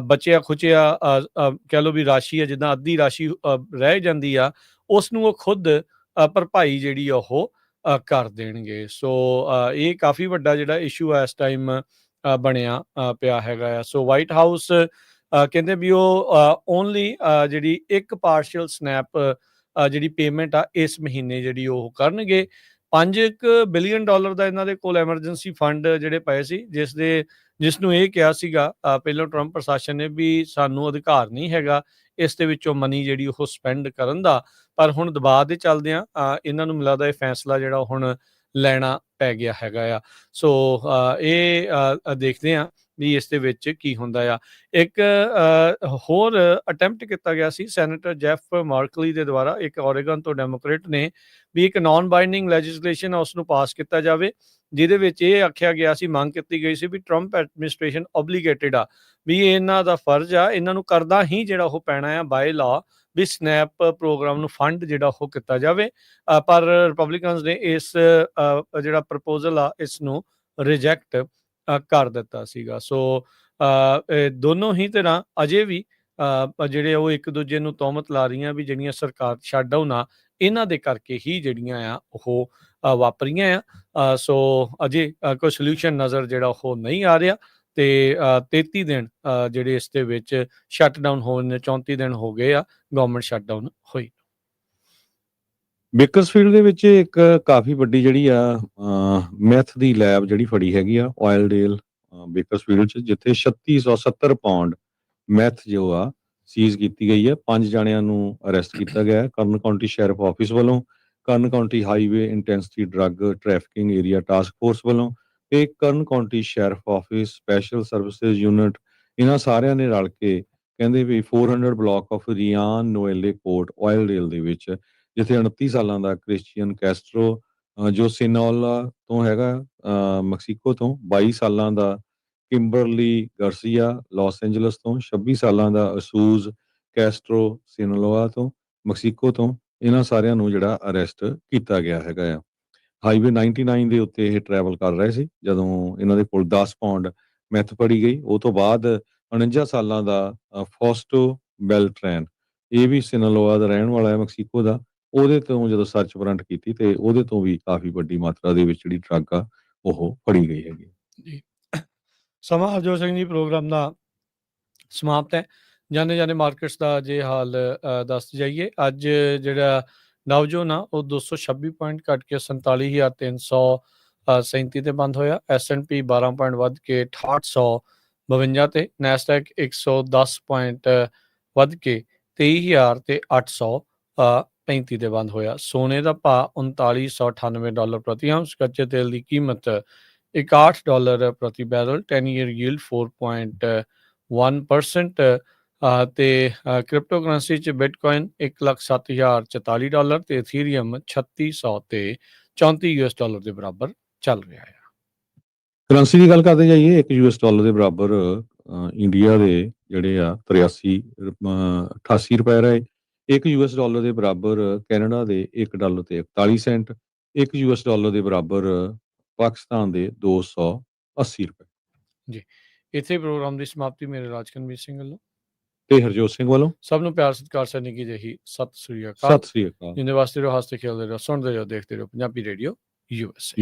ਬਚਿਆ ਖੁਚਿਆ ਕਹਿ ਲਓ ਵੀ ਰਾਸ਼ੀ ਆ, ਜਿੱਦਾਂ ਅੱਧੀ ਰਾਸ਼ੀ ਰਹਿ ਜਾਂਦੀ ਆ, ਉਸ ਨੂੰ ਉਹ ਖੁਦ ਭਰਪਾਈ ਜਿਹੜੀ ਆ ਉਹ ਕਰ ਦੇਣਗੇ। ਸੋ ਇਹ ਕਾਫੀ ਵੱਡਾ ਜਿਹੜਾ ਇਸ਼ੂ ਆ ਇਸ ਟਾਈਮ ਬਣਿਆ ਪਿਆ ਹੈਗਾ ਆ। ਸੋ ਵਾਈਟ ਹਾਊਸ ਕਹਿੰਦੇ ਵੀ ਉਹ ਓਨਲੀ ਜਿਹੜੀ ਇੱਕ ਪਾਰਸ਼ੀਅਲ ਸਨੈਪ ਜਿਹੜੀ ਪੇਮੈਂਟ ਆ ਇਸ ਮਹੀਨੇ ਜਿਹੜੀ ਉਹ ਕਰਨਗੇ। $5 ਬਿਲੀਅਨ ਦਾ ਇਹਨਾਂ ਦੇ ਕੋਲ ਐਮਰਜੈਂਸੀ ਫੰਡ ਜਿਹੜੇ ਪਏ ਸੀ, ਜਿਸ ਨੂੰ ਇਹ ਕਿਹਾ ਸੀਗਾ ਪਹਿਲਾਂ ਟਰੰਪ ਪ੍ਰਸ਼ਾਸਨ ਨੇ ਵੀ ਸਾਨੂੰ ਅਧਿਕਾਰ ਨਹੀਂ ਹੈਗਾ ਇਸ ਦੇ ਵਿੱਚੋਂ ਮਨੀ ਜਿਹੜੀ ਉਹ ਸਪੈਂਡ ਕਰਨ ਦਾ, ਪਰ ਹੁਣ ਦਬਾਅ ਦੇ ਚੱਲਦਿਆਂ ਇਹਨਾਂ ਨੂੰ ਮਿਲਦਾ ਇਹ ਫੈਸਲਾ ਜਿਹੜਾ ਹੁਣ ਲੈਣਾ ਪੈ ਗਿਆ ਹੈਗਾ ਆ। ਸੋ ਇਹ ਦੇਖਦੇ ਆ ਵੀ ਇਸ ਦੇ ਵਿੱਚ ਕੀ ਹੁੰਦਾ ਆ। ਇੱਕ ਹੋਰ ਅਟੈਂਪਟ ਕੀਤਾ ਗਿਆ ਸੀ ਸੈਨੇਟਰ ਜੈਫ ਮਾਰਕਲੀ ਦੇ ਦੁਆਰਾ, ਇੱਕ ਓਰੇਗਨ ਤੋਂ ਡੈਮੋਕ੍ਰੇਟ ਨੇ, ਵੀ ਇੱਕ ਨਾਨ ਬਾਈਂਡਿੰਗ ਲੈਜਿਸਲੇਸ਼ਨ ਉਸ ਨੂੰ ਪਾਸ ਕੀਤਾ ਜਾਵੇ, ਜਿਹਦੇ ਵਿੱਚ ਇਹ ਆਖਿਆ ਗਿਆ ਸੀ, ਮੰਗ ਕੀਤੀ ਗਈ ਸੀ ਵੀ ਟਰੰਪ ਐਡਮਿਨਿਸਟ੍ਰੇਸ਼ਨ ਓਬਲੀਗੇਟਿਡ ਆ, ਵੀ ਇਹਨਾਂ ਦਾ ਫਰਜ਼ ਆ, ਇਹਨਾਂ ਨੂੰ ਕਰਦਾ ਹੀ ਜਿਹੜਾ ਉਹ ਪੈਣਾ ਆ ਬਾਏ ਲਾ ਵੀ ਸਨੈਪ ਪ੍ਰੋਗਰਾਮ ਨੂੰ ਫੰਡ ਜਿਹੜਾ ਉਹ ਕੀਤਾ ਜਾਵੇ। ਪਰ ਰਿਪਬਲਿਕਨਸ ਨੇ ਇਸ ਜਿਹੜਾ ਪ੍ਰਪੋਜ਼ਲ ਆ ਇਸ ਨੂੰ ਰਿਜੈਕਟ ਕਰ ਦਿੱਤਾ ਸੀਗਾ। ਸੋ ਦੋਨੋਂ ਹੀ ਤਰ੍ਹਾਂ ਅਜੇ ਵੀ ਜਿਹੜੇ ਉਹ ਇੱਕ ਦੂਜੇ ਨੂੰ ਤੋਹਮਤ ਲਾ ਰਹੀਆਂ ਵੀ ਜਿਹੜੀਆਂ ਸਰਕਾਰ ਸ਼ਟਡਾਊਨ ਆ ਇਹਨਾਂ ਦੇ ਕਰਕੇ ਹੀ ਜਿਹੜੀਆਂ ਆ ਉਹ ਵਾਪਰੀਆਂ ਆ। ਸੋ ਅਜੇ ਕੋਈ ਸੋਲੂਸ਼ਨ ਨਜ਼ਰ ਜਿਹੜਾ ਉਹ ਨਹੀਂ ਆ ਰਿਹਾ, ਤੇ 33 ਦਿਨ ਜਿਹੜੇ ਇਸ ਦੇ ਵਿੱਚ ਸ਼ਟਡਾਊਨ ਹੋਣ ਨੇ, 34 ਦਿਨ ਹੋ ਗਏ ਆ ਗਵਰਨਮੈਂਟ ਸ਼ਟਡਾਊਨ ਹੋਈ। ਬੇਕਰਸਫੀਲਡ ਦੇ ਵਿੱਚ ਇੱਕ ਕਾਫੀ ਵੱਡੀ ਜਿਹੜੀ ਆ ਮੈਥ ਦੀ ਲੈਬ ਜਿਹੜੀ ਫੜੀ ਹੈਗੀ ਆ ਆਇਲਡੇਲ ਬੇਕਰਸਫੀਲਡ 'ਚ, ਜਿੱਥੇ 3670 ਪਾਉਂਡ ਮੈਥ ਜੋ ਆ ਸੀਜ਼ ਕੀਤੀ ਗਈ ਹੈ। 5 ਜਾਣਿਆਂ ਨੂੰ ਅਰੈਸਟ ਕੀਤਾ ਗਿਆ ਹੈ ਕਰਨ ਕਾਉਂਟੀ ਸ਼ੈਰਿਫ ਆਫਿਸ ਵੱਲੋਂ, ਕਰਨ County highway intensity drug trafficking area task force ਵੱਲੋਂ, ਤੇ ਕਰਨ County sheriff office special services unit. ਇਹਨਾਂ ਸਾਰਿਆਂ ਨੇ ਰਲ ਕੇ ਕਹਿੰਦੇ ਵੀ 400 ਬਲਾਕ ਆਫ ਰੀਆਨ ਨੋਏਲੇ ਕੋਰਟ ਆਇਲਡੇਲ ਦੇ ਵਿੱਚ, ਜਿੱਥੇ 29 ਸਾਲਾਂ ਦਾ ਕ੍ਰਿਸਚੀਅਨ ਕੈਸਟਰੋ ਜੋ ਸਿਨੋਲਾ ਤੋਂ ਹੈਗਾ ਮੈਕਸੀਕੋ ਤੋਂ, 22 ਸਾਲਾਂ ਦਾ ਕਿੰਬਰਲੀ ਗਾਰਸੀਆ ਲਾਸ ਐਂਜਲਸ ਤੋਂ, 26 ਸਾਲਾਂ ਦਾ ਅਸੂਜ਼ ਕੈਸਟਰੋ ਸਿਨੋਲੋਆ ਤੋਂ ਮੈਕਸੀਕੋ ਤੋਂ, ਇਹਨਾਂ ਸਾਰਿਆਂ ਨੂੰ ਜਿਹੜਾ ਅਰੈਸਟ ਕੀਤਾ ਗਿਆ ਹੈਗਾ ਆ। ਹਾਈਵੇ 99 ਦੇ ਉੱਤੇ ਇਹ ਟਰੈਵਲ ਕਰ ਰਹੇ ਸੀ ਜਦੋਂ ਇਹਨਾਂ ਦੇ ਕੋਲ 10 ਪਾਉਂਡ ਮੈਥ ਫੜੀ ਗਈ। ਉਹ ਤੋਂ ਬਾਅਦ 49 ਸਾਲਾਂ ਦਾ ਫੋਸਟੋ ਬੈਲਟਰੈਨ, ਇਹ ਵੀ ਸਿਨੋਲੋਆ ਦਾ ਰਹਿਣ ਵਾਲਾ ਹੈ ਮੈਕਸੀਕੋ ਦਾ, ਉਹਦੇ ਤੋਂ ਜਦੋਂ ਸਰਚ ਵਾਰੰਟ ਕੀਤੀ ਤੇ ਉਹਦੇ ਤੋਂ ਵੀ ਕਾਫੀ ਵੱਡੀ ਮਾਤਰਾ ਦੇ ਵਿੱਚ ਜਿਹੜੀ ਡਰੱਗ ਆ ਉਹ ਫੜੀ ਗਈ ਹੈਗੀ। ਜੀ। ਸਮਾਂ ਹਰਜੋਤ ਸਿੰਘ ਜੀ ਪ੍ਰੋਗਰਾਮ ਦਾ ਸਮਾਪਤ ਹੈ। ਜਾਣੇ ਜਾਣੇ ਮਾਰਕੀਟਸ ਦਾ ਜੇ ਹਾਲ ਦੱਸ ਜਾਈਏ। ਅੱਜ ਜਿਹੜਾ ਡਾਊ ਜੋਨ ਆ ਉਹ 226 ਪੁਆਇੰਟ ਘਟ ਕੇ 47,337 ਤੇ ਬੰਦ ਹੋਇਆ। S&P 12 ਪੁਆਇੰਟ ਵੱਧ ਕੇ 6852 ਤੇ। ਨੈਸਡੈਕ 110 ਪੁਆਇੰਟ ਵੱਧ ਕੇ 23,835 ਤੇ ਬੰਦ ਹੋਇਆ। ਸੋਨੇ ਦਾ ਭਾਅ $3998 ਪ੍ਰਤੀ ਆਉਂਸ। ਕੱਚੇ ਤੇਲ ਦੀ ਕੀਮਤ $61 ਪ੍ਰਤੀ ਬੈਰਲ। 10 ਈਅਰ ਯੀਲਡ 4.1% ਤੇ ਕ੍ਰਿਪਟੋ ਕਰੰਸੀ 'ਚ ਬਿਟਕੋਇਨ $1,07,044 ਤੇ ਇਥੀਰੀਅਮ 3600 ਤੇ $34 ਦੇ ਬਰਾਬਰ ਚੱਲ ਰਿਹਾ ਹੈ। ਕਰੰਸੀ ਦੀ ਗੱਲ ਕਰਦੇ ਜਾਈਏ, $1 ਦੇ ਬਰਾਬਰ ਇੰਡੀਆ ਦੇ ਜਿਹੜੇ ਆ 88 ਰੁਪਏ ਰਹੇ। $1 ਦੇ ਬਰਾਬਰ ਕੈਨੇਡਾ ਦੇ $1 ਤੇ 41 ਸੈਂਟ। $1 ਦੇ ਬਰਾਬਰ ਪਾਕਿਸਤਾਨ ਦੇ 280 ਰੁਪਏ। ਜੀ, ਇੱਥੇ ਪ੍ਰੋਗਰਾਮ ਦੀ ਸਮਾਪਤੀ ਮੇਰੇ ਰਾਜਕਨਵੀਰ ਸਿੰਘ ਵੱਲੋਂ ਤੇ ਹਰਜੋਤ ਸਿੰਘ ਵੱਲੋਂ ਸਭ ਨੂੰ ਪਿਆਰ ਸਤਿਕਾਰ ਸੈਨਿਕ ਜੀ ਜਿਹੀ ਸਤਿ ਸ੍ਰੀ ਅਕਾਲ। ਸਤਿ ਸ੍ਰੀ ਅਕਾਲ। ਜਿੰਦੇ ਵਾਸਤੇ ਰਹੋ, ਹੱਸਦੇ ਖੇਡਦੇ ਰਹੋ, ਸੁਣਦੇ ਰਹੋ, ਦੇਖਦੇ ਰਹੋ ਪੰਜਾਬੀ ਰੇਡੀਓ USA।